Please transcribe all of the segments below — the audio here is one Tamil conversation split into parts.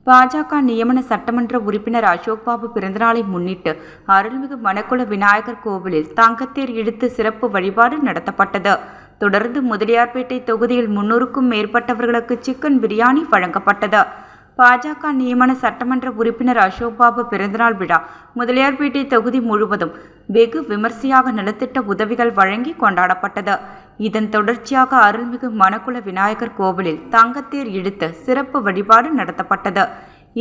பாஜக நியமன சட்டமன்ற உறுப்பினர் அசோக் பாபு பிறந்தநாளை முன்னிட்டு அருள்மிகு மணக்குள விநாயகர் கோவிலில் தங்கத்தேர் இழுத்து சிறப்பு வழிபாடு நடத்தப்பட்டது. தொடர்ந்து முதலியார்பேட்டை தொகுதியில் 300க்கும் மேற்பட்டவர்களுக்கு சிக்கன் பிரியாணி வழங்கப்பட்டது. பாஜக நியமன சட்டமன்ற உறுப்பினர் அசோக் பாபு பிறந்தநாள் விழா முதலியார்பேட்டை தொகுதி முழுவதும் வெகு விமர்சையாக நலத்திட்ட உதவிகள் வழங்கி கொண்டாடப்பட்டது. இதன் தொடர்ச்சியாக அருள்மிகு மணக்குள விநாயகர் கோவிலில் தங்கத்தேர் இழுத்து சிறப்பு வழிபாடு நடத்தப்பட்டது.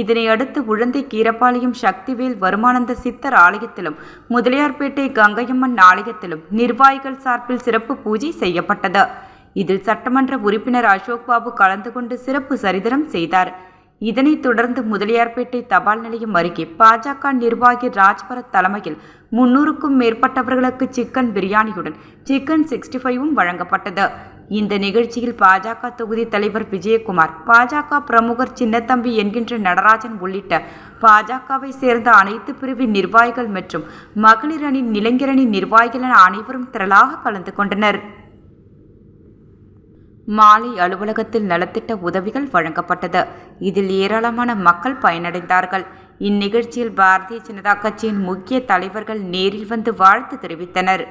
இதனையடுத்து உழந்தை கீரப்பாளையம் சக்திவேல் வருமானந்த சித்தர் ஆலயத்திலும் முதலியார்பேட்டை கங்கையம்மன் ஆலயத்திலும் நிர்வாகிகள் சார்பில் சிறப்பு பூஜை செய்யப்பட்டது. இதில் சட்டமன்ற உறுப்பினர் அசோக் பாபு கலந்து கொண்டு சிறப்பு சரிதரம் செய்தார். இதனைத் தொடர்ந்து முதலியார்பேட்டை தபால் நிலையம் அருகே பாஜக நிர்வாகி ராஜ்பரத் தலைமையில் 300க்கும் மேற்பட்டவர்களுக்கு சிக்கன் பிரியாணியுடன் சிக்கன் 65ம் வழங்கப்பட்டது. இந்த நிகழ்ச்சியில் பாஜக தொகுதி தலைவர் விஜயகுமார், பாஜக பிரமுகர் சின்னத்தம்பி என்கின்ற நடராஜன் உள்ளிட்ட பாஜகவை சேர்ந்த அனைத்து பிரிவின் நிர்வாகிகள் மற்றும் மகளிர் அணி, இளைஞரணி நிர்வாகிகள் என அனைவரும் திரளாக கலந்து கொண்டனர். மாலை அலுவலகத்தில் நலத்திட்ட உதவிகள் வழங்கப்பட்டது. இதில் ஏராளமான மக்கள் பயனடைந்தார்கள். இந்நிகழ்ச்சியில் பாரதிய ஜனதா கட்சியின் முக்கிய தலைவர்கள் நேரில் வந்து வாழ்த்து தெரிவித்தனர்.